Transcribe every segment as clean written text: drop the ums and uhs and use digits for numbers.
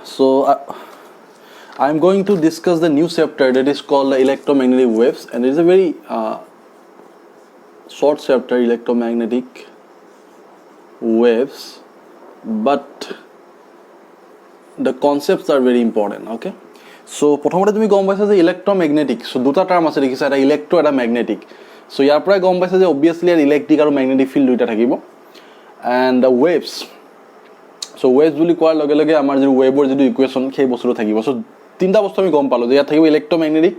So I am going to discuss the new chapter that is called the electromagnetic waves, and it is a very short chapter, electromagnetic waves, but the concepts are very important. Okay, so প্ৰথমতে তুমি গম পাইছা যে electromagnetic, so দুটা term আছে দেখিছা, এটা electro এটা ম্যাগনেটিক। সো ইয়াৰ পৰাই গম পাইছা যে অবভিয়াসলি ইয়াৰ ইলেক্ট্ৰিক আৰু ম্যাগনেটিক ফিল্ড দুইটা থাকিব। And the waves, so waves বুলি কোৱাৰ লগে লগে আমাৰ যে ওয়েভৰ যে ইকুৱেশ্যন সেই বস্তুটো থাকিব। সো তিনটা বস্তু আমি গম পালো যে ইয়াত থাকিব ইলেক্ট্ৰমেগনেটিক,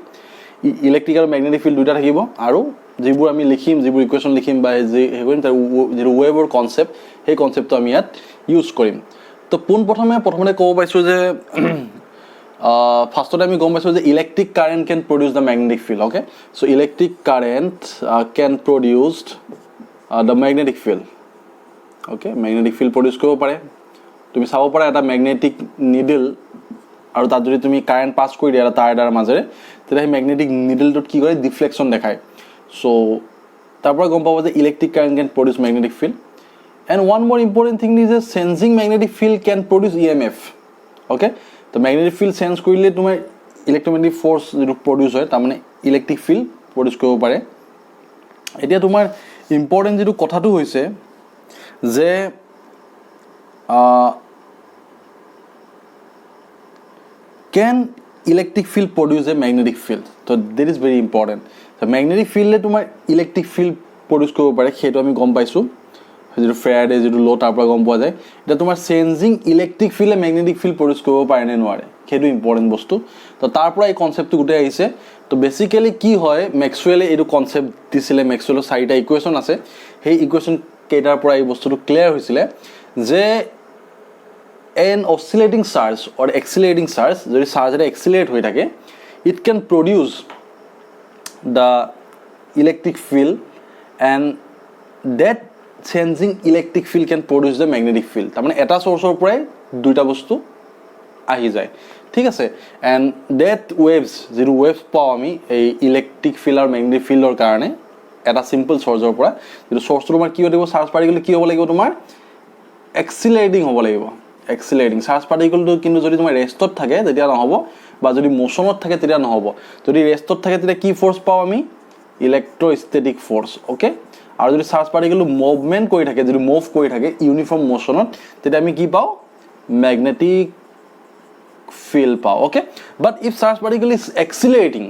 ইলেক্ট্ৰিক আৰু ম্যাগনেটিক ফিল্ড দুইটা থাকিব, আৰু যিবোৰ আমি লিখিম, যিবোৰ ইকুৱেশ্যন লিখিম বা যে হে কৰিম তাৰ যে ওয়েভৰ কনসেপ্ট, সেই কনসেপ্টটো আমি ইয়াত ইউজ কৰিম। তো প্ৰথমতে ক'ব পাইছোঁ যে ফাৰ্ষ্টতে আমি গম পাইছোঁ যে electric current can produce the magnetic field. Okay, so electric current can produce the magnetic field. Okay, magnetic field produce কৰিব পাৰে। তুমি চাব পাৰা এটা ম্যাগনেটিক নিডল আৰু তাত যদি তুমি কাৰেণ্ট পাছ কৰি দিয়া তাৰ এটাৰ মাজেৰে, তেতিয়া সেই ম্যাগনেটিক নিডলটোত কি কৰে, ডিফ্লেকশ্যন দেখায়। সো তাৰ পৰা গম পাব যে electric current can produce magnetic field. And one more important thing is that sensing magnetic field can produce EMF. Okay, the magnetic field sense কৰিলে তোমাৰ ইলেক্ট্ৰমেগনেটিক ফোৰ্স যেটো প্ৰডিউস হয়, তাৰ মানে ইলেক্ট্ৰিক ফিল্ড প্ৰডিউস কৰিব পাৰে। এতিয়া তোমাৰ ইম্পৰ্টেন্ট যেটো কথাটো হৈছে যে can electric field produce a magnetic field? So that is very important. So magnetic field তোমাৰ ইলেক্ট্ৰিক ফিল্ড প্ৰডিউস কৰিব পাৰে, সেইটো আমি গম পাইছোঁ। যেটো ফেৰাডে যেটো ল তাৰ পৰা গম পোৱা যায়। এটা তোমাৰ চেঞ্জিং ইলেক্ট্ৰিক ফিল্ডে ম্যাগনেটিক ফিল্ড প্ৰডিউস কৰিব পাৰে নে নোৱাৰে, সেইটো ইম্পৰ্টেণ্ট বস্তু। তো তাৰ পৰা এই কনসেপ্টটো গোটেই আহিছে। তো বেসিক্যালি কি হয়, ম্যাক্সওয়েলে এইটো কনসেপ্ট দিছিলে। ম্যাক্সওয়েলৰ চাৰিটা ইকুৱেশ্যন আছে, সেই ইকুৱেশ্যন কেইটাৰ পৰা এই বস্তুটো ক্লিয়াৰ হৈছিলে যে an oscillating charge or accelerating charge, যদি চাৰ্জ এটা এক্সিলাৰেট হৈ থাকে, it can produce the electric field and that changing electric field can produce the magnetic field. তাৰমানে এটা সোৰ্সৰ পৰাই দুইটা বস্তু আহি যায়, ঠিক আছে। এণ্ড ডেট ওয়েভস, যেটো ওয়েভস পাওঁ আমি এই ইলেক্ট্ৰিক ফিল্ড আৰু ম্যাগনেটিক ফিল্ডৰ কাৰণে এটা সিম্পল সোৰ্সৰ পৰা, যেটো সোৰ্সটো তোমাৰ কি হ'ব, চাৰ্জ পাৰ্টিকল কি হ'ব লাগিব, তোমাৰ এক্সিলাৰেটিং হ'ব লাগিব। এক্সিলাৰেটিং চাৰ্জ পাৰ্টিকলটো কিন্তু যদি তোমাৰ ৰেষ্টত থাকে তেতিয়া নহ'ব, বা যদি মোশনত থাকে তেতিয়া নহ'ব। যদি ৰেষ্টত থাকে তেতিয়া কি ফোৰ্স পাওঁ আমি, ইলেক্ট্ৰষ্টেটিক ফোৰ্স। ওকে, আৰু যদি চাৰ্জ পাৰ্টিকলটো মুভমেণ্ট কৰি থাকে, যদি মুভ কৰি থাকে ইউনিফৰ্ম মোশনত, তেতিয়া আমি কি পাওঁ, ম্যাগনেটিক ফিল্ড পাওঁ। Okay, but if charge particle is accelerating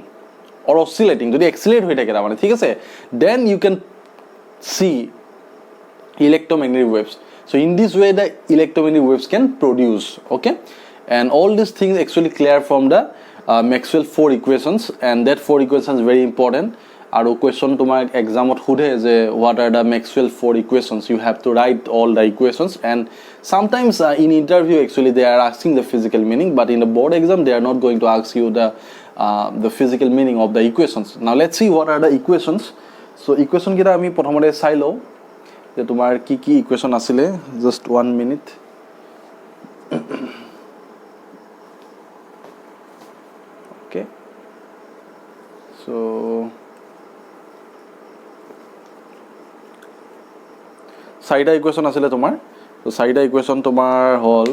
or oscillating, যদি এক্সিলাৰেট হৈ থাকে তাৰমানে, ঠিক আছে, then you can see electromagnetic waves. So in this way the electromagnetic waves can produce. Okay, and all these things actually clear from the Maxwell 4 equations, and that 4 equations very important. আৰু question তোমাৰ examত সোধে যে what are the Maxwell 4 equations, you have to write all the equations, and sometimes in interview actually they are asking the physical meaning, but in the board exam they are not going to ask you the physical meaning of the equations. Now let's see what are the equations. So equation কেইটা আমি প্ৰথমতে চাই লওঁ যে তোমাৰ কি কি equation আছিলে। Just 1 minute. ওকে, সো চাৰিটা ইকুৱেশ্যন আছিলে তোমাৰ। তো চাৰিটা ইকুৱেশ্যন তোমাৰ হ'ল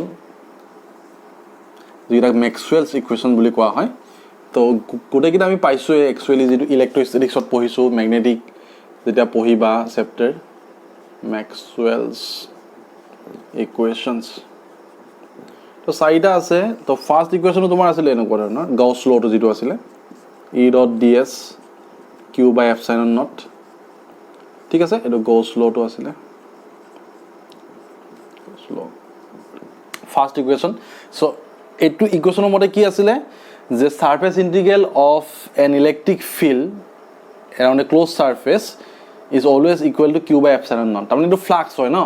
যিবিলাক মেক্সৱেলছ ইকুৱেশ্যন বুলি কোৱা হয়। তো গোটেইকেইটা আমি পাইছোঁৱে একচুৱেলি, যিটো ইলেক্ট্ৰষ্টেটিক্সত পঢ়িছোঁ, মেগনেটিক যেতিয়া পঢ়িবা চেপ্টাৰ মেক্সৱেলছ ইকুৱেশ্যনছ। তো চাৰিটা আছে। তো ফাৰ্ষ্ট ইকুৱেশ্যনটো তোমাৰ আছিলে এনেকুৱা ধৰণৰ, গাউছ লটো যিটো আছিলে, E.ds Q/ε0, ঠিক আছে, এইটো গাউছ লটো আছিলে, ফাৰ্ষ্ট ইকুৱেশ্যন। চ' এইটো ইকুৱেশ্যনৰ মতে কি আছিলে যে surface integral of N electric field around A close surface is always equal to Q/ε0। তাৰমানে এইটো ফ্লাক্স হয় ন,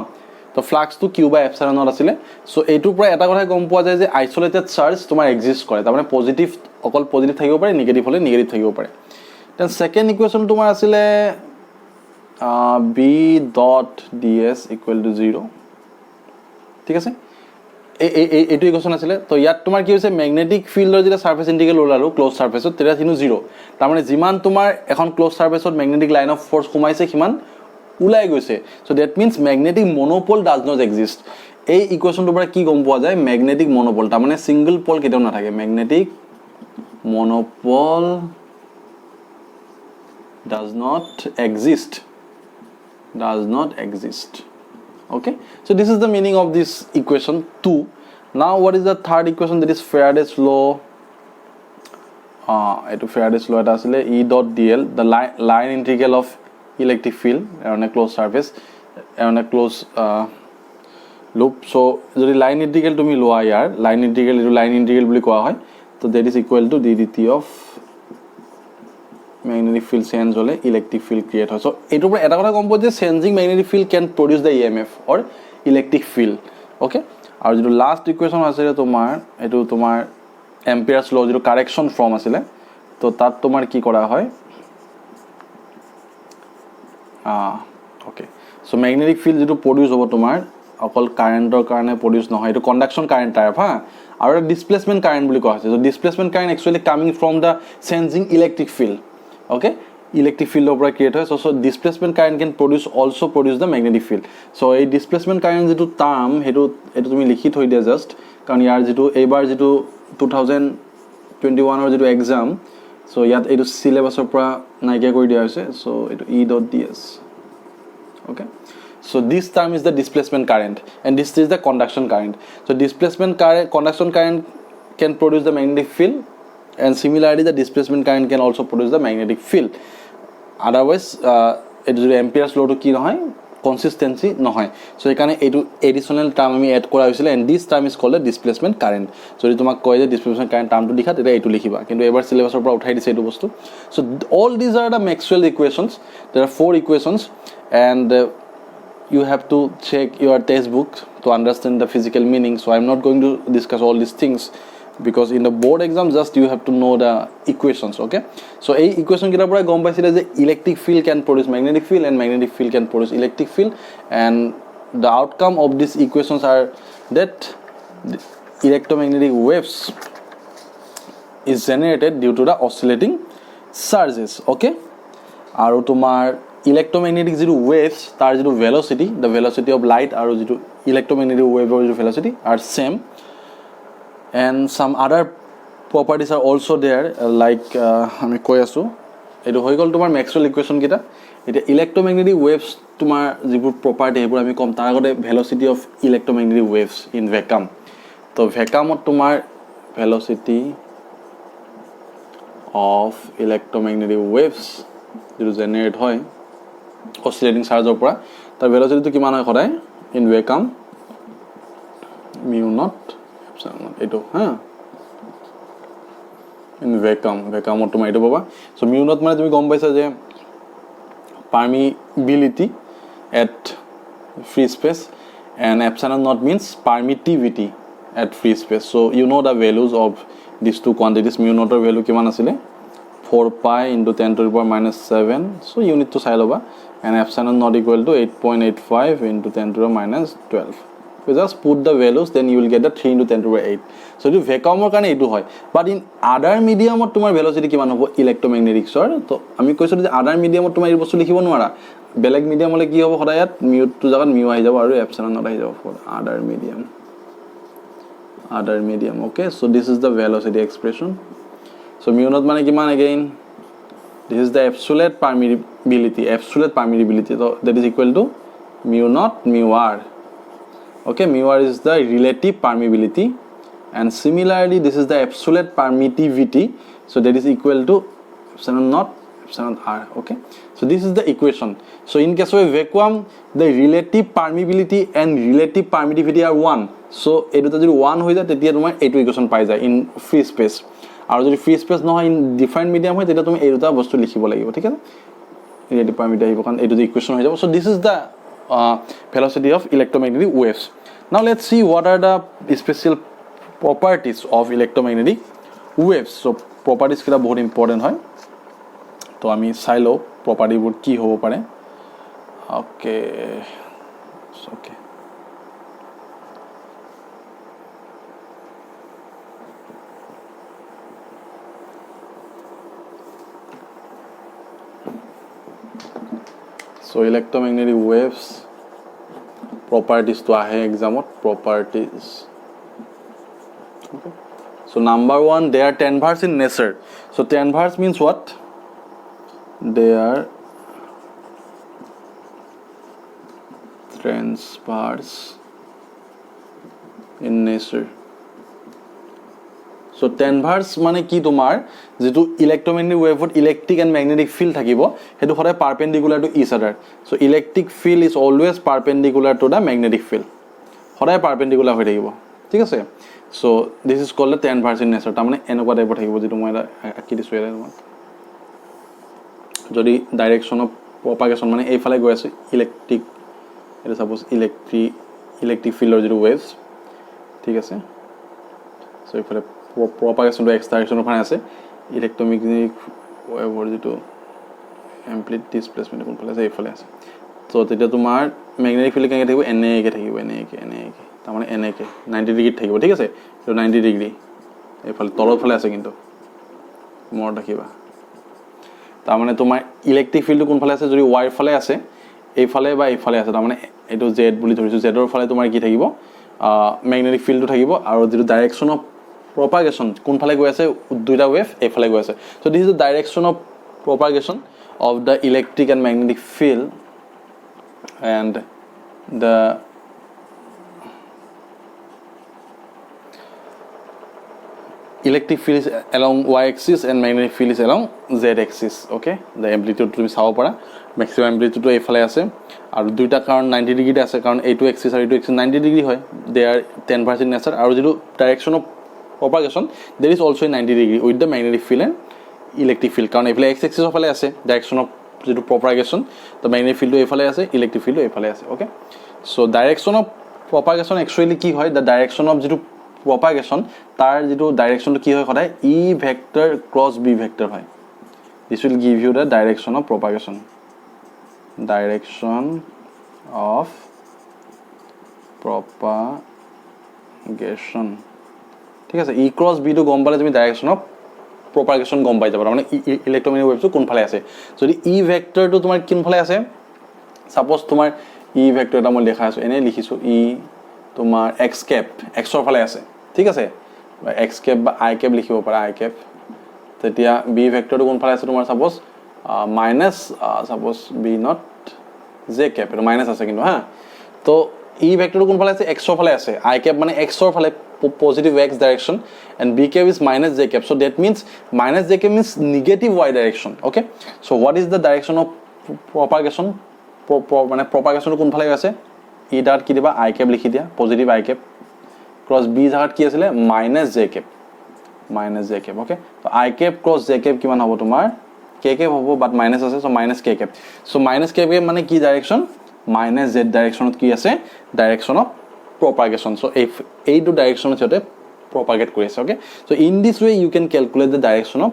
তো ফ্লাক্সটো Q/ε0 আছিলে। চ' এইটোৰ পৰা এটা কথা গম পোৱা যায় যে আইচলেটেড চাৰ্জ তোমাৰ এক্সিষ্ট কৰে, তাৰমানে পজিটিভ, অকল পজিটিভ থাকিব পাৰে, নিগেটিভ হ'লে নিগেটিভ থাকিব পাৰে। দেন ছেকেণ্ড ইকুৱেশ্যন তোমাৰ আছিলে B.ds ইকুৱেল টু 0, ঠিক আছে, এইটো ইকুৱেশ্যন আছিলে। তো ইয়াত তোমাৰ কি হৈছে, মেগনেটিক ফিল্ডৰ যেতিয়া সাৰফেস ইন্টিগ্ৰেল ওলালো ক্ল'জ সাৰফেসত, তেতিয়া কিন্তু 0, তাৰমানে যিমান তোমাৰ এখন ক্ল'জ সাৰফেসত মেগনেটিক লাইন অফ ফ'ৰ্চ সোমাইছে সিমান ওলাই গৈছে। So' that means magnetic monopole does not exist. এই ইকুৱেশ্যনটোৰ পৰা কি গম পোৱা যায় মেগনেটিক মনোপল তাৰমানে সিঙ্গল পল কেতিয়াও নাথাকে magnetic মনোপল does not exist okay so this is the meaning of this equation 2 now what is the third equation that is Faraday's law etu Faraday's law eta asile E dot dl the line integral of electric field on a closed surface on a closed loop so jodi line integral tumi loa yar line integral etu line integral boli koa hoy so that is equal to ddt of magnetic field change hole electric field create hoy so etu pura eta kotha kom po je changing magnetic field can produce the emf or electric field okay aru jetu last equation asile tomar etu tomar ampere's law jetu correction form asile to tat tomar ki kora hoy okay so magnetic field jetu produce hobo tomar অকল কাৰেন্টৰ কাৰণে produce নহয় এটো conduction current type হা আৰু displacement current বুলি কোৱা হৈছে so displacement current actually coming from the changing electric field okay electric field opera create hoy so displacement current can also produce the magnetic field so ei displacement current jetu term hetu etu tumi likhi thoi dia just karon yar jetu ebar jetu 2021 or jetu exam so yat etu syllabus opera naikia kori dia hoise so etu E.ds okay so this term is the displacement current and this is the conduction current so displacement current conduction current can produce the magnetic field and similarly the displacement current can also produce the magnetic field otherwise it is ampere's law to ki nohoy consistency nohoy so ekane etu additional term ami add kora hoisile and this term is called the displacement current so etu tomak koy je displacement current term to likha eta etu likhiba kintu ebar syllabus opra uthai dise etu bostu so all these are the Maxwell equations there are 4 equations and you have to check your textbook to understand the physical meaning so I'm not going to discuss all these things because in the board exam just you have to know the equations okay so a equation kita pura gom paisile je electric field can produce magnetic field and magnetic field can produce electric field and the outcome of these equations are that the electromagnetic waves is generated due to the oscillating charges okay aru tomar electromagnetic zero waves tar zero velocity the velocity of light aru zero electromagnetic wave or zero velocity are same and some other properties are also there like ami koi asu etu hoy gol tomar Maxwell equation kita eta electromagnetic waves tomar zibur property hebur ami kom tar agote velocity of electromagnetic waves in vacuum to vacuum ot tomar velocity of electromagnetic waves jetu generate hoy oscillating charge opera tar velocity to kiman hoy khoday in vacuum mu naught epsilon naught eto ha in vacuum tomar eto baba so mu naught mane tumi gom paisa je permeability at free space and epsilon naught means permittivity at free space so you know the values of these two quantities mu naught value kiman asile 4 pi into 10 to the power minus 7 so you need to sai loba and epsilon not equal to 8.85 into 10 to the minus 12 we just put the values then you will get the 3 into 10 to the 8 so the vacuum or kane etu hoy but in other medium or tomar velocity kiman hobo electromagnetic sir to ami koisu je other medium or tomar bostu likhibo nwara beleg medium hole ki hobo khoda yat mu to jagat mu ahi jabo aru epsilon not ahi jabo for other medium okay so this is the velocity expression so mu naught mane kiman again this is the absolute permeability so that is equal to mu naught mu r okay mu r is the relative permeability and similarly this is the absolute permittivity so that is equal to epsilon naught epsilon r okay so this is the equation so in case of a vacuum the relative permeability and relative permittivity are 1 so etu ta jodi 1 hoy ja tetia tomar etu equation pai ja in free space আৰু যদি free space নহয় in define medium হয় তেটা তুমি এই দুটা বস্তু লিখিব লাগিব ঠিক আছে ৰিলেটিভ পাৰমিটিভ আহিব কাৰণ এইটো ইকুৱেশ্যন হৈ যাব so this is da velocity of electromagnetic waves now let's see what are the special properties of electromagnetic waves so properties কিটা বহুত ইম্পৰ্টেন্ট হয় তো আমি চাই লও property বোৰ কি হ'ব পাৰে okay so electromagnetic waves properties to ahe exam ot properties. Okay, so number 1, they are transverse in nature. So transverse means what? They are transverse in nature. So transverse মানে কি তোমাৰ যেটো ইলেক্ট্ৰমেগনেটিক ওয়েভত electric and magnetic field থাকিব হেতু সদায় perpendicular to each other so electric field is always perpendicular to the magnetic field সদায় perpendicular হৈ থাকিব ঠিক আছে so this is called transverse in nature তাৰ মানে এনেকুৱা টাইপৰ থাকিব যেটো মই আকি দিছো এৰা তোমাক যদি ডাইৰেকশন অফ প্ৰপাগেশন মানে এইফালে গৈ আছে ইলেক্ট্ৰিক এটা সাপোজ ইলেক্ট্ৰিক ফিল্ডৰ যেটো ওয়েভস ঠিক আছে সো এইফালে propagation to x direction of আছে electromagnetic wave or যেটো amplitude displacement কোন ফালে আছে এইফালে আছে তো তেতিয়া তোমাৰ ম্যাগনেটিক ফিল্ড কেনে থাকিব na কে থাকিব na কে তাৰ মানে na কে 90 ডিগ্ৰী থাকিব ঠিক আছে তো 90 ডিগ্ৰী এইফালে তলৰ ফালে আছে কিন্তু মোৰ দেখিবা তাৰ মানে তোমাৰ ইলেক্ট্ৰিক ফিল্ড কোন ফালে আছে যদি y ফালে আছে এইফালে বা এইফালে আছে তাৰ মানে এটো z বুলি ধৰিছো z ৰ ফালে তোমাৰ কি থাকিব ম্যাগনেটিক ফিল্ডটো থাকিব আৰু যেটো ডাইৰেকশন অফ propagation কোন ফালে গৈ আছে দুইটা ওয়েভ এই ফালে গৈ আছে so this is the direction of propagation of the electric and magnetic field and the electric field is along y axis and magnetic field is along z axis okay the amplitude তুমি চাব পাৰা maximum amplitude এই ফালে আছে আৰু দুইটা কাৰণ 90 ডিগ্ৰীতে আছে কাৰণ এইটো axis আৰু এইটো axis 90 ডিগ্ৰী হয় they are 10% nature আৰু যেটো direction of propagation there is also a 90 degree with the magnetic field and electric field কারণ এফালে x axis অফালে আছে direction of যেটো propagation the magnetic field এফালে আছে electric field এফালে আছে okay so direction of propagation actually কি হয় the direction of যেটো propagation তার যেটো direction কি হয় সদায় e vector cross b vector হয় this will give you the direction of propagation ঠিক আছে e cross b তো গম পালে তুমি ডাইৰেকশন অফ প্ৰপাগেশন গম পাই যাবা মানে ইলেক্ট্ৰমেগনেটিক ওয়েভটো কোন ফালে আছে যদি e ভেক্টৰ তো তোমাৰ কোন ফালে আছে সাপোজ তোমাৰ e ভেক্টৰ এটা মই লেখা আছে এনে লিখিছো e তোমাৰ x cap x ৰ ফালে আছে ঠিক আছে x cap বা i cap লিখিব পাৰা i cap তেতিয়া b ভেক্টৰ তো কোন ফালে আছে তোমাৰ suppose minus suppose b not j cap এটো মাইনাস আছে কিন্তু হা তো e ভেক্টৰ তো কোন ফালে আছে x ৰ ফালে আছে i cap মানে x ৰ ফালে positive x direction and b cap is minus j cap so that means minus j cap means negative y direction okay so what is the direction of propagation মানে propagation কোন ফালে আছে e dot কি দিবা i cap লিখি দিয়া positive i cap cross b জাগাত কি আছিল minus j cap okay so i cap cross j cap কিমান হ'ব তোমাৰ k cap হ'ব but minus আছে so minus k cap so minus k cap মানে কি direction minus z direction কি আছে direction of propagation so if a to direction chote propagate korise okay so in this way you can calculate the direction of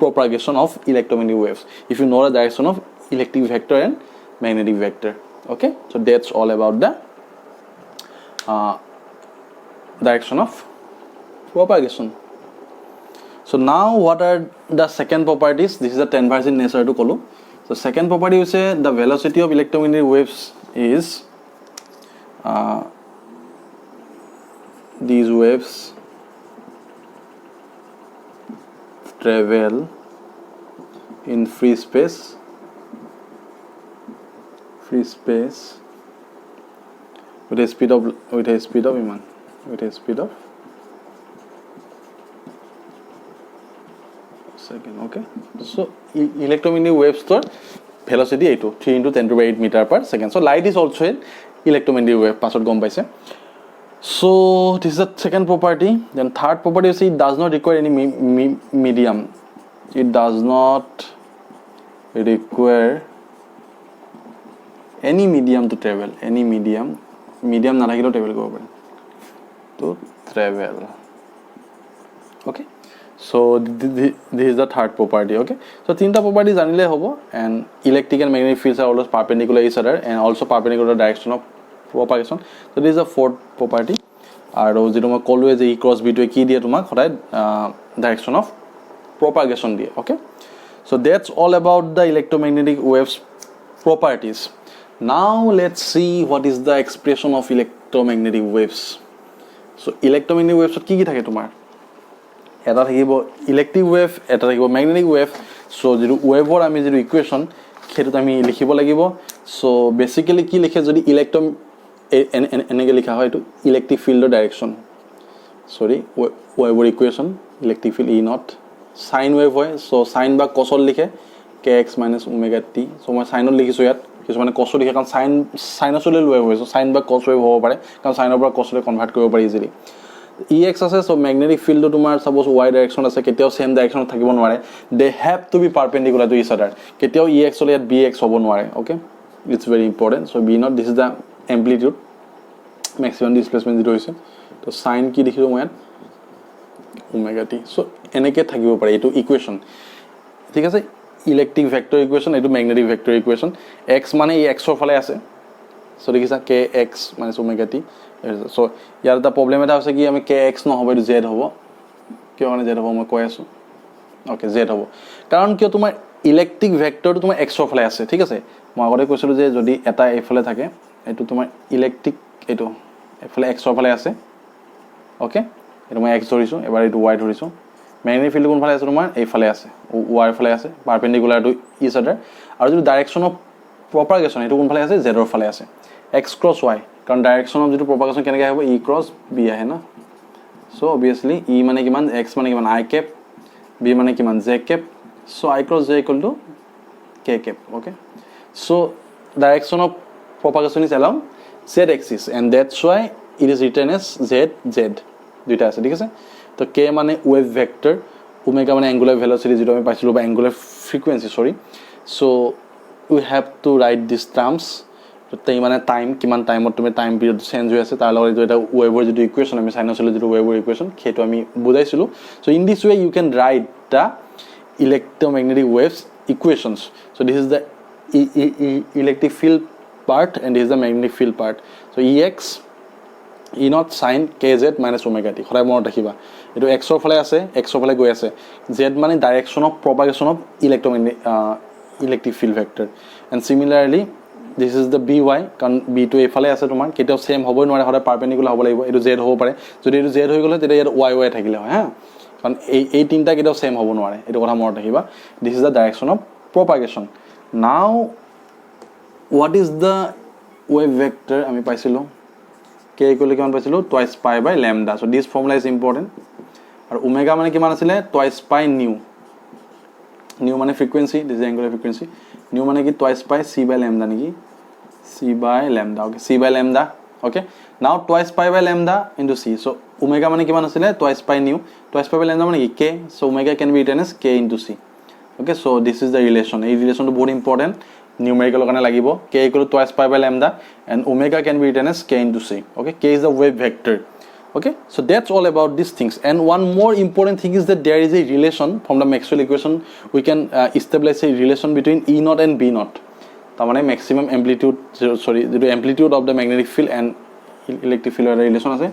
propagation of electromagnetic waves if you know the direction of electric vector and magnetic vector okay so that's all about the direction of propagation so now what are the second properties this is the transverse in nature to kolu so second property is the velocity of electromagnetic waves is these waves travel in free space with a speed of second okay so electromagnetic waves to velocity 3 into 10 to the 8 meter per second so light is also an electromagnetic wave pasot gom paise so this is the second property then third property is it does not require any medium it does not require any medium to travel any medium na thakilo travel kobo pare to travel okay so this is the third property okay so tinta property janile hobo and electric and magnetic fields are always perpendicular each other and also perpendicular direction of propagation so this is the fourth property আৰু যেটো মই কলোৱে যে e cross b টো কি দিয়ে তোমাক সদায় direction of propagation দিয়ে okay so that's all about the electromagnetic waves properties Now let's see what is the expression of electromagnetic waves. So electromagnetic waves কি কি থাকে তোমাৰ এটা থাকিব ইলেক্ট্ৰিক ৱেভ এটা থাকিব ম্যাগনেটিক ৱেভ সো যেটো ৱেভৰ আমি যেটো ইকুৱেশ্যন খেটো আমি লিখিব লাগিব সো বেসিক্যালি কি লিখে যদি ইলেক্ট্ৰন এনেকে লিখা হয় এটো ইলেক্ট্ৰিক ফিল্ডৰ ডাইৰেকশন সৰি ৱেভৰ equation electric field E naught sine wave হয় সো সাইন বা কসত লিখে kx - omega t সো মই সাইনত লিখিছো ইয়াত কিছুমানে কস লিখে কাৰণ সাইনাসলে ৱেভ হয় সো সাইন বা কস ৱেভ হ'ব পাৰে কাৰণ সাইনৰ পৰা কসলে কনভাৰ্ট কৰিব পাৰি ইজিলি ex আছে সো ম্যাগনেটিক ফিল্ড তোমাৰ সাপোজ y ডাইৰেকশন আছে কেতিয়াও সেম ডাইৰেকশনত থাকিব নোৱাৰে they have to be perpendicular to each other কেতিয়াও ex হলে ইয়াত bx হ'ব নোৱাৰে okay it's very important so b naught this is the amplitude maximum displacement যেটো হৈছে তো সাইন কি দেখিলো মই ইয়াত ওমেগা টি সো এনেকে থাকিব পাৰে এটো ইকুৱেশ্যন ঠিক আছে ইলেক্ট্ৰিক ভেক্টৰ ইকুৱেশ্যন এটো ম্যাগনেটিক ভেক্টৰ ইকুৱেশ্যন x মানে এই x ৰ ফালে আছে সো দেখিছা kx - omega t সো ইয়াৰ এটা প্ৰবলেম এটা আছে কি আমি kx নহব এটো z হ'ব কিয় মানে z হ'ব মই কৈ আছো ওকে z হ'ব কাৰণ কিয় তোমাৰ ইলেক্ট্ৰিক ভেক্টৰটো তোমাৰ x ৰ ফালে আছে ঠিক আছে মই আগতে কৈছিলো যে যদি এটা এফালে থাকে এটো তোমাৰ ইলেক্ট্ৰিক এটো এফালে x ৰ ফালে আছে ওকে এটো মই x ধৰিছো এবাৰ এটো y ধৰিছো ম্যাগনেটিক ফিল্ড কোন ফালে আছে তোমাৰ এই ফালে আছে y ৰ ফালে আছে পাৰপেন্ডিকুলাৰ টু ইচ আদাৰ আৰু যদি ডাইৰেকশন অফ propagation এটো কোন ফালে আছে z ৰ ফালে আছে x cross y কাৰণ ডাইৰেকশন অফ যেটো propagation কেনেকৈ হ'ব e cross b আহে না সো obviously e মানে কিমান x মানে কিমান i cap b মানে কিমান j cap so i cross j equal to k cap okay so direction of propagation is along z axis and that's why it is written as z z দুইটা আছে ঠিক আছে তো k মানে wave vector omega মানে angular velocity যেটো আমি পাইছিলো বা angular frequency sorry so we have to write these terms তো তাই মানে টাইম কিমান টাইমত তুমি টাইম পিরিয়ড চেঞ্জ হৈ আছে তাৰ লগত এটা ৱেভৰ যেটো ইকুৱেশ্যন আমি সাইনাসলে যেটো ৱেভৰ ইকুৱেশ্যন খেটো আমি বুজাইছিলো so in this way you can write the electromagnetic waves equations so this is the electric field part and this is the magnetic field part so ex e not sin kz minus omega t খৰাই মনত ৰাখিবা এটো x ৰ ফালে আছে x ৰ ফালে গৈ আছে z মানে direction of propagation of electric field vector and similarly this is the by কাৰণ b to এফালে আছে তোমাৰ কেতিয়াও সেম হ'বই নোৱাৰে হৰে পাৰপেন্ডিকুলাৰ হ'ব লাগিব এটো z হ'ব পাৰে যদি এটো z হৈ গলে তেতিয়া ইয়াত y y থাকিলে হয় হা কাৰণ এই তিনটা কেতিয়াও সেম হ'ব নোৱাৰে এটো কথা মনত ৰাখিবা this is the direction of propagation now what is the wave vector আমি পাইছিলো k equal কিমান পাইছিলো twice pi by lambda so this formula is important আৰু omega মানে কিমান আছিল twice pi nu nu মানে frequency this is angular frequency nu মানে কি twice pi c by lambda নেকি c by lambda okay c by lambda okay now twice pi by lambda into c so omega মানে কিমান আছিল twice pi nu twice pi by lambda মানে কি k so omega can be written as k into c okay so this is the relation এই relation to বহুত important numerical কাৰণে লাগিব k equal to twice pi by lambda and omega can be written as k into c okay k is the wave vector okay so that's all about these things and one more important thing is that there is a relation from the Maxwell equation we can establish a relation between e naught and b naught tamane maximum amplitude sorry the amplitude of the magnetic field and electric field relation ase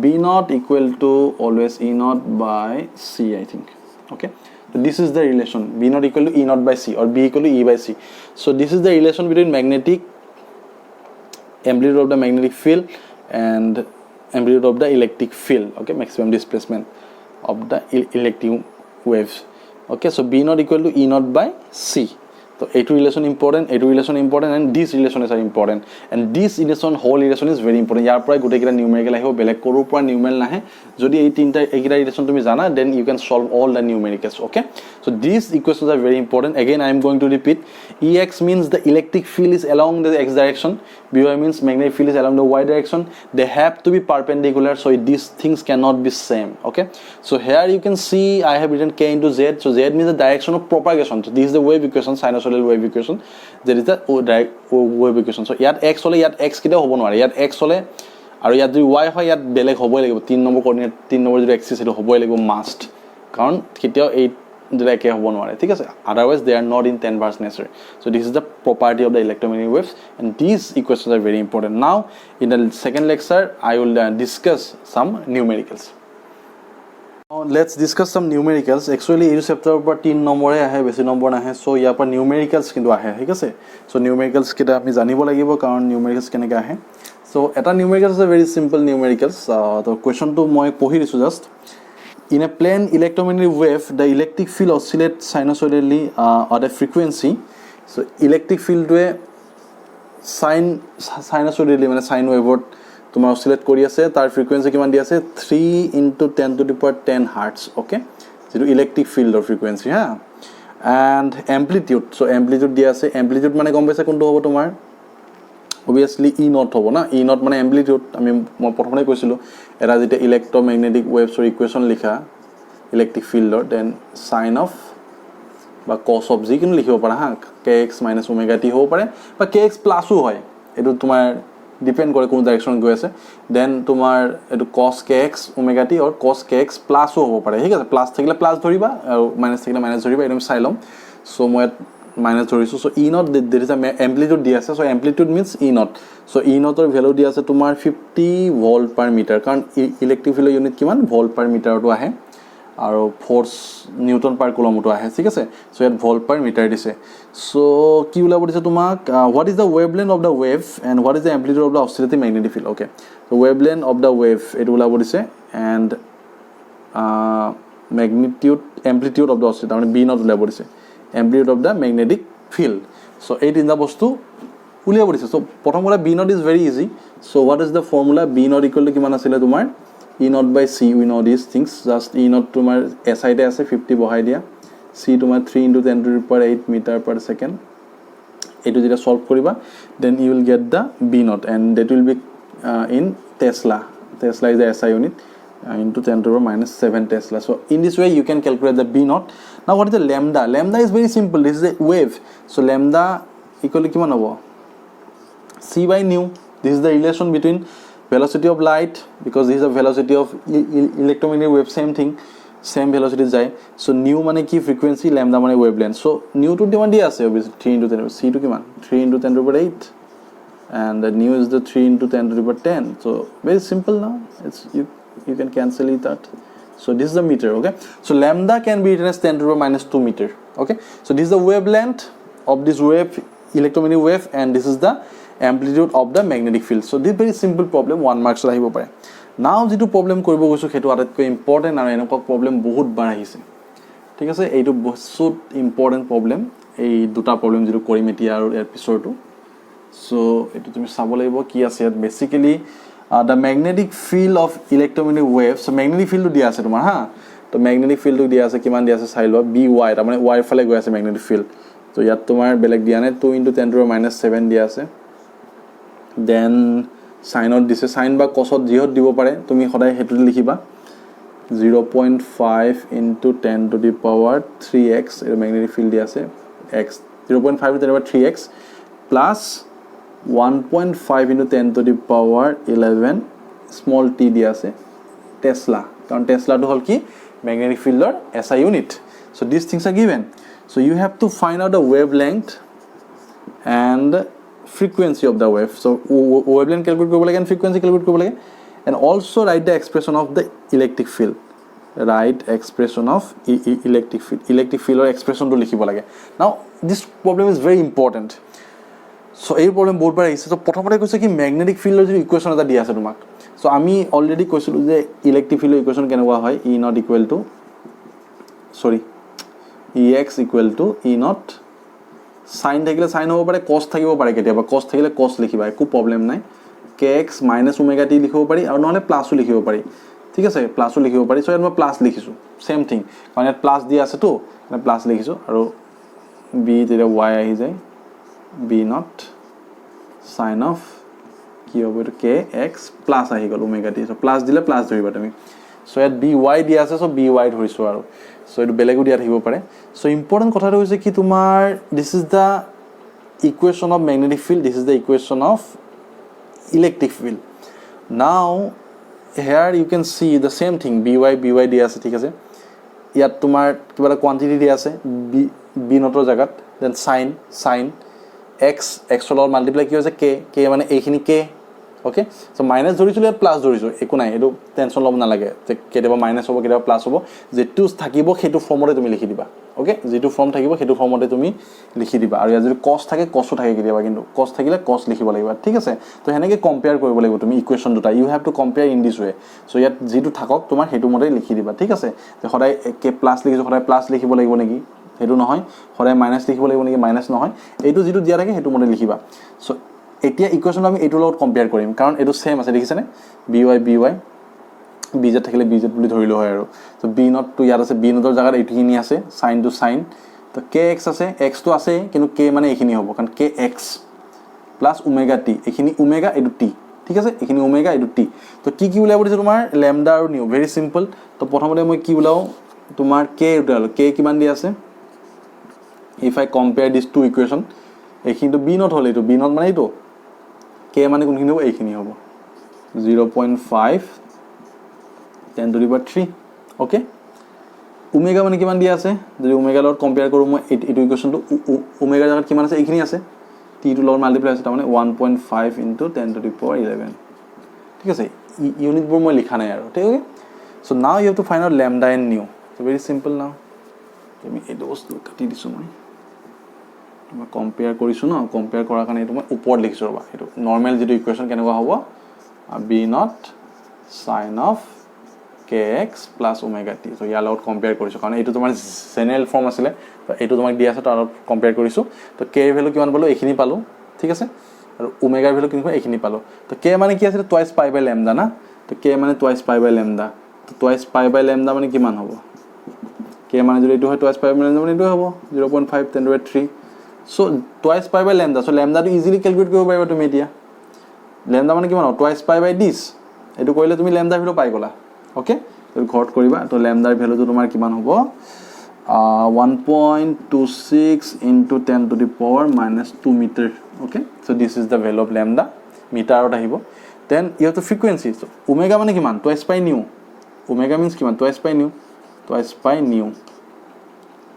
b naught equal to always e naught by c I think okay so this is the relation b naught equal to e naught by c or b equal to e by c so this is the relation between magnetic amplitude of the magnetic field and amplitude of the electric field okay maximum displacement of the electric waves okay so b naught equal to e naught by c so a2 relation important and this relation is important and this relation whole relation is very important yar pora gote kira numerical ahibo belek korur pora numerical nahe jodi ei tinta ekira relation tumi jana then you can solve all the numericals okay so these equations are very important again I am going to repeat ex means the electric field is along the x direction by means magnetic field is along the y direction they have to be perpendicular so these things cannot be same okay so here you can see I have written k into z so z means the direction of propagation so this is the wave equation sinusoidal wave equation there is the wave equation so yat x hole yat x kite hobo nware yat x hole aru yat যদি y হয় yat belek hoboi lagibo 3 number coordinate 3 number যদি axis eto hoboi lagibo must karon kiteo 8 দুটা একে হ'ব নোৱাৰে ঠিক আছে otherwise they are not in inverse nature so this is the property of the electromagnetic waves and these equations are very important now in the second lecture I will discuss some numericals Let's discuss some numericals. Actually, এই চেপ্টাৰৰ পৰা 3 নম্বৰে আহে, বেছি number নাহে। So ইয়াৰ পৰা numericals কিন্তু আহে, ঠিক আছে? সো numericals কেইটা আমি জানিব লাগিব কাৰণ numericals কেনেকৈ আহে। সো এটা numericals is a very simple numericals. তো কুৱেশ্যনটো মই পঢ়ি দিছোঁ just. In a plane electromagnetic wave, the electric field oscillates sinusoidally at a frequency. So electric fieldটোৱে sinusoidally মানে sine waveত তোমাৰ অসিলেট কৰি আছে, তাৰ ফ্ৰিকুৱেন্সি কিমান দি আছে 3 × 10⁻10 হাৰ্টজ, ওকে, যেটো ইলেক্ট্ৰিক ফিল্ডৰ ফ্ৰিকুৱেন্সি হা। এণ্ড এম্প্লিটিউড, সো এম্প্লিটিউড দি আছে। এম্প্লিটিউড মানে গম পাইছে কোনটো হ'ব তোমাৰ, অবভিয়াছলি ই নট হ'ব না। ই নট মানে এম্প্লিটিউড। মই প্ৰথমতে কৈছিলোঁ এটা যেতিয়া ইলেক্ট্ৰমেগনেটিক ৱেভছৰ ইকুৱেশ্যন লিখা ইলেক্ট্ৰিক ফিল্ডৰ, দেন চাইন অফ বা কছ অফ যিকোনো লিখিব পাৰা হা, kx - ω t হ'ব পাৰে বা kx প্লাছো হয়, এইটো তোমাৰ ডিপেণ্ড কৰে কোন ডাইৰেকশ্যনত গৈ আছে। দেন তোমাৰ এইটো cos kx ω t আৰু cos kx প্লাছো হ'ব পাৰে, ঠিক আছে? প্লাছ থাকিলে প্লাছ ধৰিবা আৰু মাইনাছ থাকিলে মাইনাছ ধৰিবা, এইটো আমি চাই ল'ম। চ' মই ইয়াত মাইনাছ ধৰিছোঁ। So' E naught there is a amplitude দি আছে। So' amplitude means E naught. So' E নটৰ ভেলু দি আছে তোমাৰ 50 ভোল্ট/মিটাৰ, কাৰণ ইলেক্ট্ৰিক ফিল্ডৰ ইউনিট কিমান ভোল্ট/মিটাৰটো আহে আৰু ফ'ৰ্চ নিউটন/কুলমতো আহে, ঠিক আছে? চ' ইয়াত ভোল্ট/মিটাৰ দিছে। চ' কি ওলাব দিছে তোমাক, what is the wavelength of the wave and what is the amplitude of the oscillating magnetic field, okay. So' wavelength of the wave এইটো ওলাব দিছে, and amplitude of the oscillate তাৰমানে বি নট ওলাব দিছে, amplitude of the magnetic field. So' এই তিনিটা বস্তু উলিয়াব দিছে। চ' প্ৰথম কথা B naught is very easy. So' what is the formula, B naught equal to কিমান আছিলে তোমাৰ E naught by C, we know this things. Just E naught তোমাৰ এছআইতে আছে 50 বহাই দিয়া, চি তোমাৰ 3 × 10⁸ মিটাৰ/ছেকেণ্ড। এইটো যেতিয়া ছল্ভ কৰিবা then you will get the B naught, and that will be in Tesla is the SI unit into 10⁻⁻7 Tesla. So in this way you can calculate the B naught. Now what is the lambda? Lambda is very simple. This is a wave. So lambda equal to কিমান হ'ব c by nu. This is the relation between velocity of light, because this is the velocity of electromagnetic wave, same thing, same velocity যায়. So nu মানে কি frequency, lambda মানে wavelength. So nu to কিমান দিয়া আছে obviously 3 × 10, c to কিমান 3 × 10⁸, and the nu is the 3 × 10⁻10. So very simple now. It's you can cancel it that. So this is the meter, okay? So lambda can be written as 10⁻⁻2 meter, okay? So this is the wavelength of this wave, electromagnetic wave, and this is the amplitude of the magnetic field. So this very simple problem, 1 marks আহিব পাৰে। now যেটো problem কৰিব গৈছো সেইটো আটাইতকৈ important, আৰু এনেকুৱা problem বহুত বাৰ আহিছে, ঠিক আছে? এইটো বহুত ইম্পৰ্টেন্ট প্ৰবলেম, এই দুটা প্ৰবলেম যেটো কৰিম এতিয়া আৰু এপিসোডটো। সো এটো তুমি চাব লাগিব কি আছে ইয়াত। Basically the magnetic field of electromagnetic waves, so magnetic field দিয়া আছে তোমাৰ হা। তো magnetic field দিয়া আছে, কিমান দিয়া আছে চাই লোৱা, by, তাৰ মানে y ফালে গৈ আছে magnetic field। তো ইয়াত তোমাৰ বেলেগ দিয়া নাই, 2 × 10⁻⁷ দিয়া আছে। দেন সাইনত দিছে, সাইন বা কসত যিহত দিব পাৰে, তুমি সদায় হেতু লিখিবা 0.5 × 10⁻³ এই magnetic field দিয়া আছে, x 0.5 × 10⁻³ প্লাস 1.5 × 10⁻11 স্মল t দিয়া আছে টেসলা, কারণ টেসলাটো হল কি ম্যাগনেটিক ফিল্ডৰ SI unit. So this things are given. So you have to find out the wavelength and frequency of the wave. So wavelength calculate korbo lage and frequency calculate korbo lage, and also write the expression of the electric field. Write expression of electric field or expression to likhibo lage. Now this problem is very important. So এই problem বহুত বার আহিছে। তো প্রথমতে কৈছে কি magnetic ফিল্ডৰ যে equation এটা দিয়া আছে তোমাক। সো আমি অলৰেডি কৈছিলো যে ইলেক্ট্ৰিক ফিল্ডৰ ইকুৱেশ্যন কেনেকুৱা হয়, E naught equal to ex equal to E naught, sine থাকিলে সাইন হ'ব পাৰে, কস থাকিব পাৰে, কেতিয়াবা কস থাকিলে কস লিখিবা, একো প্ৰবলেম নাই। kx - ω t লিখিব পাৰি, আৰু নহলে প্লাসও লিখিব পাৰি, ঠিক আছে? প্লাসও লিখিব পাৰি। সো ইয়াত মই প্লাস লিখিছো, সেম থিং, কাৰণ ইয়াত প্লাস দিয়া আছে তো প্লাস লিখিছো, আৰু বি তেতিয়া y আহি যায় বি নট সাইন অফ কি হ'ব এইটো kx প্লাস আহি গ'ল ω t। সো প্লাস দিলে প্লাস ধৰিবা তুমি। সো ইয়াত by দিয়া আছে, সো by ধৰিছো আৰু। সো এইটো বেলেগো দিয়া থাকিব পাৰে। সো ইম্পৰ্টেণ্ট কথাটো হৈছে কি তোমাৰ this is the equation of magnetic field, this is the equation of electric field. Now here you can see the same thing, by দিয়া আছে, ঠিক আছে? ইয়াত তোমাৰ কিবা এটা কোৱান্টিটি দিয়া আছে বি নটৰ জায়গাত, দেন সাইন x লগত মাল্টিপ্লাই কি হৈছে k মানে এইখিনি k, ওকে সো মাইনাছ ধৰিছিলোঁ ইয়াত প্লাছ ধৰিছোঁ একো নাই এইটো টেনশ্যন ল'ব নালাগে যে কেতিয়াবা মাইনাছ হ'ব কেতিয়াবা প্লাছ হ'ব যেটো থাকিব সেইটো ফৰ্মতে তুমি লিখি দিবা ওকে যেটো ফৰ্ম থাকিব সেইটো ফৰ্মতে তুমি লিখি দিবা আৰু ইয়াত যদি কছ থাকে কছো থাকে কেতিয়াবা কিন্তু কছ থাকিলে কছ লিখিব লাগিব ঠিক আছে তো সেনেকৈ কম্পেয়াৰ কৰিব লাগিব তুমি ইকুৱেশ্যন দুটা you have to compare in this way so' ইয়াত যিটো থাকক তোমাৰ সেইটো মতে লিখি দিবা ঠিক আছে যে সদায় কে প্লাছ লিখিছোঁ সদায় প্লাছ লিখিব লাগিব নেকি সেইটো নহয় সদায় মাইনাছ লিখিব লাগিব নেকি মাইনাছ নহয় এইটো যিটো দিয়া থাকে সেইটো মতে লিখিবা চ' এতিয়া ইকুৱেশ্যনটো আমি এইটোৰ লগত কম্পেয়াৰ কৰিম কাৰণ এইটো ছেম আছে দেখিছেনে বি ৱাই বি জেড থাকিলে বি জেড বুলি ধৰিলোঁ হয় আৰু তো বি নটটো ইয়াত আছে বি নটৰ জেগাত এইটোখিনি আছে চাইন টু চাইন তো কে এক্স আছে এক্সটো আছে কিন্তু কে মানে এইখিনি হ'ব কাৰণ কে এক্স প্লাছ ওমেগা টি এইখিনি ওমেগা এইটো টি ঠিক আছে এইখিনি ওমেগা এইটো টি তো কি ওলাব দিছে তোমাৰ লেমডা আৰু নিউ ভেৰি চিম্পল তো প্ৰথমতে মই কি ওলাওঁ তোমাৰ কে ওলালোঁ কে কিমান দি আছে if I compare this to equation এইখিনিতো বি নট হ'ল এইটো বি নট মানে এইটো কে মানে কোনখিনি হ'ব এইখিনি হ'ব 0.5 10 to the power 3 okay omega মানে কিমান দিয়া আছে যদি ওমেগা লগত কম্পেয়াৰ কৰোঁ মই এইটো ইকুৱেশ্যনটো ওমেগাৰ জেগাত কিমান আছে এইখিনি আছে টিটো লগত মাল্টিপ্লাই আছে তাৰমানে 1.5 into 10 to the power 11 ঠিক আছে ইউনিটবোৰ মই লিখা নাই আৰু ঠিক আছে so' now you have to find out lambda and nu so' very simple now আমি এইটো বস্তু কাটি দিছোঁ মই কম্পেয়াৰ কৰিছোঁ ন কম্পেয়াৰ কৰাৰ কাৰণে এইটো মই ওপৰত লিখিছোঁ ৰ'বা এইটো নৰ্মেল যিটো ইকুৱেশ্যন কেনেকুৱা হ'ব B naught sine of K X plus omega T so' ইয়াৰ লগত কম্পেয়াৰ কৰিছোঁ কাৰণ এইটো তোমাৰ জেনেৰেল ফৰ্ম আছিলে তো এইটো তোমাক দি আছে তাৰ লগত কম্পেয়াৰ কৰিছোঁ তো কে ভেলু কিমান পালোঁ এইখিনি পালোঁ ঠিক আছে আৰু ওমেগাৰ ভেলু কিমান এইখিনি পালোঁ তো কে মানে কি আছিলে টুৱাইচ পাই বাই লেমডা না তো কে মানে টুৱাইচ পাই বাই লেমডা তো টুৱাইচ পাই বাই লেমডা মানে কিমান হ'ব কে মানে যদি এইটো হয় টুৱাইচ পাই বাই লেমডা মানে এইটো হ'ব 0.5 10 to the power 3 so' twice pi by lambda so' লেমডাটো ইজিলি কেলকুলেট কৰিব পাৰিবা তুমি এতিয়া লেমডা মানে কিমান হ'ব টুৱাইচ পাই বাই দিছ এইটো কৰিলে তুমি লেমডাৰ ভেলু পাই গ'লা ওকে ঘৰত কৰিবা তো লেমডাৰ ভেলুটো তোমাৰ কিমান হ'ব 1.26 into 10 to the power minus 2 meter okay so this is the value of lambda মিটাৰত আহিব then you have the frequency so omega মানে কিমান twice by nu omega means কিমান twice by nu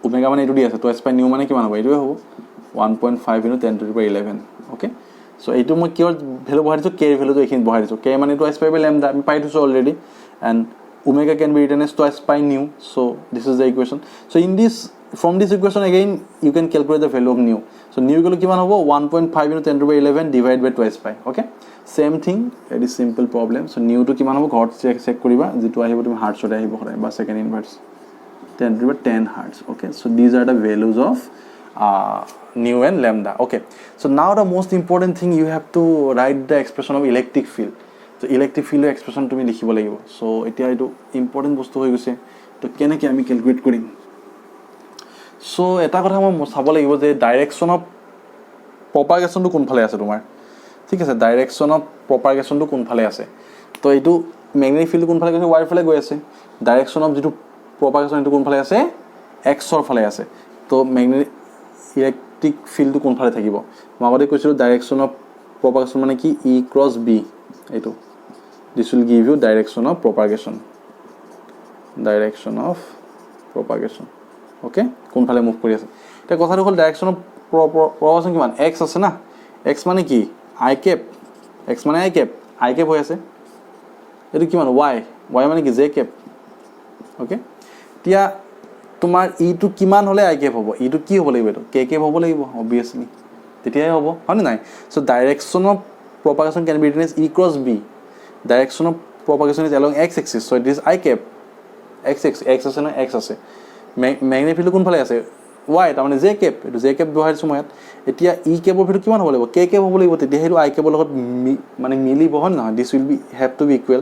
omega মানে এইটো দি আছে twice by nu মানে কিমান হ'ব এইটোৱে হ'ব 1.5 into 10 to the power 11 okay so এইটো মই কিয় ভেলু বহাই দিছোঁ কে ভেলুটো এইখিনি বহাই দিছোঁ কে মানে twice by lambda আমি পাই থৈছোঁ already and omega can be written as twice pi nu so this is the equation so in this from this equation again you can calculate the value of nu so nu equal kiman hobo 1.5 into 10 to the power 11 divided by twice pi okay same thing very simple problem so nu to kiman hobo ghot check koriba jitu ahibo tumi hertz ot ahibo khorai ba second inverse 10 to the power 10 hertz okay so these are the values of nu and lambda okay so now the most important thing you have to write the expression of electric field তো electric ফিল্ডৰ expression তুমি লিখিব লাগিব চ' এতিয়া এইটো important বস্তু হৈ গৈছে তো কেনেকৈ আমি কেলকুলেট কৰিম চ' এটা কথা মই চাব লাগিব যে ডাইৰেকশ্যন অফ প্ৰপাগেশ্যনটো কোনফালে আছে তোমাৰ ঠিক আছে ডাইৰেকশ্যন অফ প্ৰপাগেশ্যনটো কোনফালে আছে তো এইটো মেগনেটিক ফিল্ডটো কোনফালে গৈছে ৱাইৰ ফালে গৈ আছে ডাইৰেকশ্যন অফ যিটো প্ৰপাগেশ্যন এইটো কোনফালে আছে এক্সৰ ফালে আছে তো মেগনেটিক ইলেক্ট্ৰিক ফিল্ডটো কোনফালে থাকিব মই আগতে কৈছিলোঁ ডাইৰেকশ্যন অফ প্ৰপাগেশ্যন মানে কি ই ক্ৰছ বি এইটো this will give you direction of propagation okay কোনফালে মুভ কৰি আছে এটা কথাটো হ'ল ডাইৰেকশ্যন অফ propagation কিমান x আছে না x মানে কি i cap x মানে i cap হৈ আছে এটো কিমান y মানে কি j cap okay এতিয়া তোমাৰ e টো কিমান হলে i cap হ'ব e টো কি হ'ব লাগিব এটো k cap হ'ব লাগিব obviously তেতিয়াই হ'ব হয় নাই so direction of propagation can be written as e cross b direction of propagation is along x axis so it is I cap x আছে না x আছে magnetic field কোনফালে আছে y তাৰ মানে j cap এটো j cap বহাই দিছো মই ইয়াত এতিয়া e cap ৰ ভিতৰত কিমান হ'ব লাগিব k cap হ'ব লাগিব তেতিয়া হেটো I cap ৰ লগত মানে মিলিব হয় না this will be have to be equal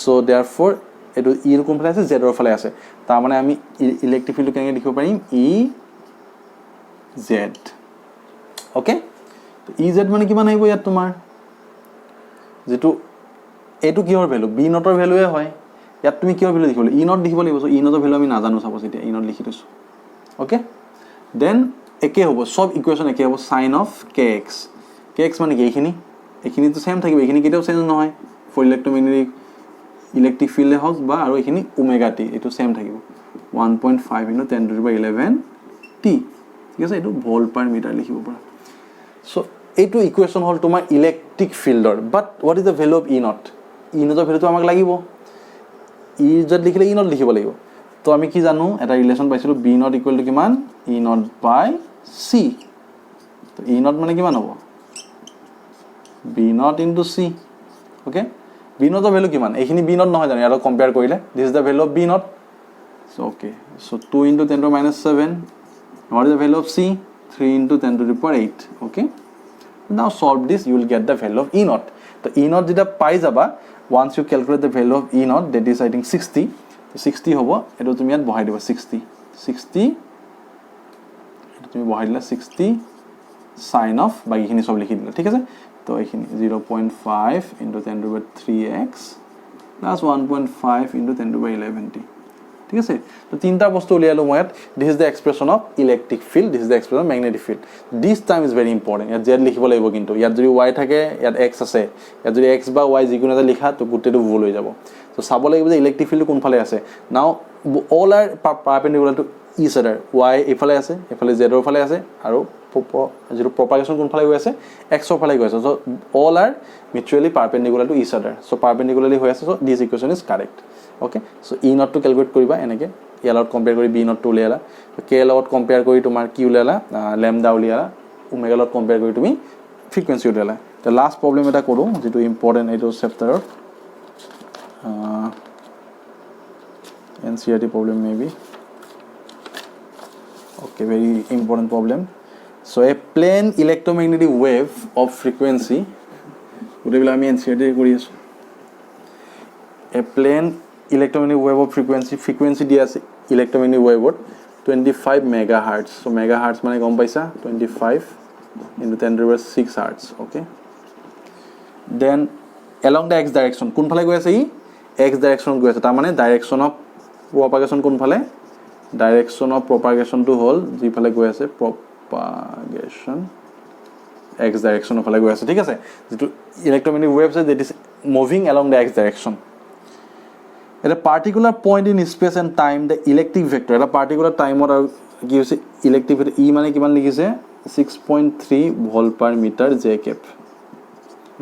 so therefore এটো e ৰ কোনফালে আছে z ৰ ফালে আছে তাৰ মানে আমি ইলেক্ট্ৰিক ফিল্ড কেনেকৈ লিখিব পাৰিম e z ওকে তো e z মানে কিমান আহিব ইয়াত তোমাৰ যেটো এটো কিহৰ ভ্যালু বি নটৰ ভ্যালুৱে হয় ইয়াত তুমি কিহৰ ভ্যালু লিখিব ই নট লিখিব লাগিব সো ই নটৰ ভ্যালু আমি নাজানো সাপোজ এতিয়া ই নট লিখি দিছো ওকে দেন একে হ'ব সব ইকুৱেশ্যন একে হ'ব sin of kx মানে কি এইখিনি তো সেম থাকিব এইখিনি কেতিয়াও চেঞ্জ নহয় ফৰ ইলেক্ট্ৰমেগনেটিক ইলেক্ট্ৰিক ফিল্ডে হওক বা আৰু এইখিনি ওমেগা টি এটো সেম থাকিব 1.5 into 10 to the power 11 t ঠিক আছে এটো ভোল্ট পাৰ মিটাৰ লিখিব পৰা সো এইটো ইকুৱেশ্যন হ'ল তোমাৰ ইলেক্ট্ৰিক ফিল্ডৰ but what is the value of E naught E নটৰ ভেলুটো আমাক লাগিব ই য'ত লিখিলে ই নট লিখিব লাগিব তো আমি কি জানো এটা ৰিলেশ্যন পাইছিলোঁ বি নট ইকুৱেল টু কিমান ই নট বাই চি তো ই নট মানে কিমান হ'ব B naught into C okay B নটৰ ভেলু কিমান এইখিনি বি নট নহয় জানো ইয়াত কম্পেয়াৰ কৰিলে this is the value of B naught so' okay so' 2 into 10 to minus 7 what is the value of c 3 into 10 to the power 8 okay now solve this you will get the value of e naught so e naught jeta pai jaba once you calculate the value of e naught that is I think 60 so 60 hobo eto tumi yat bahai diba 60 eto tumi bahai dila 60 sin of baki khini sob likhi dila thik ase to ekhini 0.5 into 10 to the 3x plus 1.5 into 10 to the 11t ঠিক আছে তো তিনটা বস্তু উলিয়ালো মই ইয়াত this is the expression of electric field this is the expression of magnetic field this time is very important ইয়াত Z লিখিব লাগিব কিন্তু ইয়াত যদি ওয়াই থাকে ইয়াত এক্স আছে ইয়াত যদি এক্স বা ওয়াই যিকোনো এটা লিখা তো গোটেইটো ভুল হৈ যাব তো চাব লাগিব যে ইলেক্ট্ৰিক ফিল্ড কোনফালে আছে now all are perpendicular to each other Y এইফালে আছে এইফালে জেডৰ ফালে আছে আৰু যিটো প্ৰপাগেশ্যন কোনফালে গৈ আছে এক্সৰ ফালে গৈ আছে so' all are mutually perpendicular to each other so' পাৰপেণ্ডিকুলাৰলি হৈ আছে so' this equation is correct okay so e not to calculate koriba enake a lot compare kori b not to uliala k lot compare kori tomar q uliala lambda uliala omega lot compare kori tumi frequency uliala the last problem eta koru jetu important eto chapter ncrt problem maybe okay very important problem so a plane electromagnetic wave of frequency udebila ami ncrt kori asu a plane electromagnetic wave of frequency dia ase electromagnetic wave of 25 megahertz so megahertz mane gom paisa 25 into 10 to the power 6 hertz okay then along the x direction kun phale goi ase I x direction goi ase ta mane direction of propagation kun phale direction of propagation to hol ji phale goi ase propagation x direction phale goi ase thik ase jitu electromagnetic waves that is moving along the x direction at a particular point in space and time the electric vector at a particular time or gives electric vector e mane kiman likhise 6.3 volt per meter j cap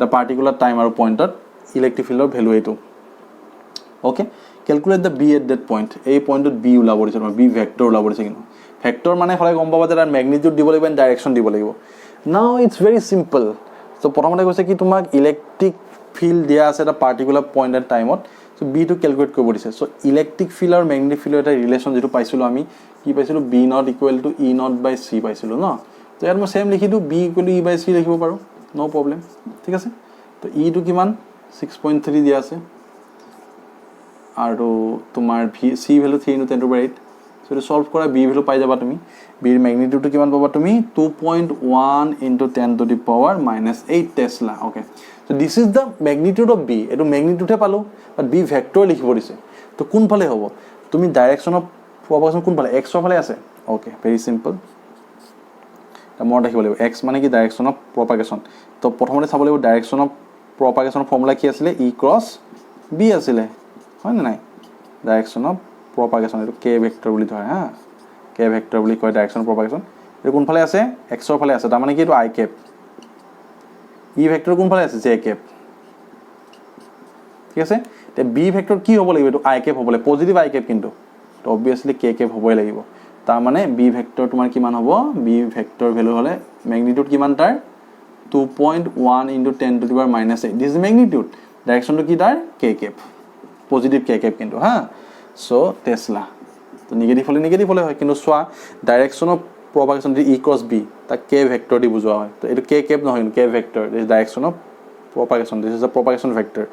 the particular time or point at electric field value etu okay calculate the b at that point a point at b ulabo dise b vector ulabo dise kinu vector mane hole gom paba that magnitude dibo lagibo and direction dibo lagibo now it's very simple so prothomate koise ki tumak electric field dia ase at a particular point and time at so b to calculate kobo dise so electric field or magnetic field eta relation jetu paisilo ami ki paisilo b not equal to e not by c paisilo no so yar mo same likhi du b equal to e by c likhibo paru no problem thik ase to e to kiman 6.3 dia ase aru tomar c value 3 into 10 to the power 8 so to solve kora b value pai jaba tumi b er magnitude to kiman paba tumi 2.1 into 10 to the power minus 8 tesla okay so this is the magnitude of b eto magnitude he palo but b vector likhibo dise to kun phale hobo tumi direction of propagation kun phale x phale ase okay very simple ta more dekhibo lebo x mane ki direction of propagation to prothomate sabo lebo direction of propagation formula ki asile e cross b asile hoy na nai direction of propagation eto k vector boli thore ha k vector boli koy direction of propagation eto kun phale ase x phale ase ta mane ki eto I cap e vector কোন ফালে আছে j cap ঠিক আছে তে b vector কি হ'ব লাগিব এটো I cap হ'ব লাগে পজিটিভ I cap কিন্তু তো obviously k cap হ'বই লাগিব তাৰ মানে b vector তোমাৰ কিমান হ'ব b vector ভ্যালু হলে ম্যাগনিটিউড কিমান তাৰ 2.1 into 10 to the power minus 8 this is magnitude direction to কি তাৰ k cap positive k cap কিন্তু হা সো টেসলা তো নেগেটিভ হলে হয় কিন্তু সোয়া direction of propagation the e cross b ta k vector di bujwa hoy to etu k cap no hoy k vector this is direction of propagation this is a propagation vector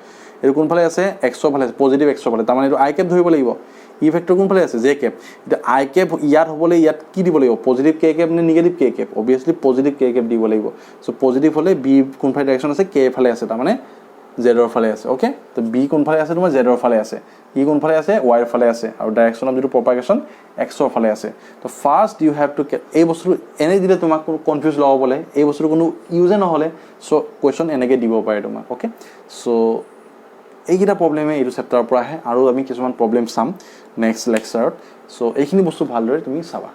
etu kon phale ase x phale positive x phale ta mane etu I cap dhoribo lagibo e vector kon phale ase j cap eta I cap yat hobole yat ki dibo lagibo positive k cap ne negative k cap obviously positive k cap dibo lagibo so positive hole b kon phale direction ase k phale ase ta mane z or phale ase okay to b kon phale ase tomar z or phale ase e kon phale ase y or phale ase aru direction of the propagation x or phale ase to first you have to ei bostu ene dile tomak confuse law bole ei bostu kono use na hole so question enage dibo pare tomak okay so ei kita problem e etu chapter pora he aru ami kisuman problem sam next lecture so eikhini bostu bhal dore tumi saba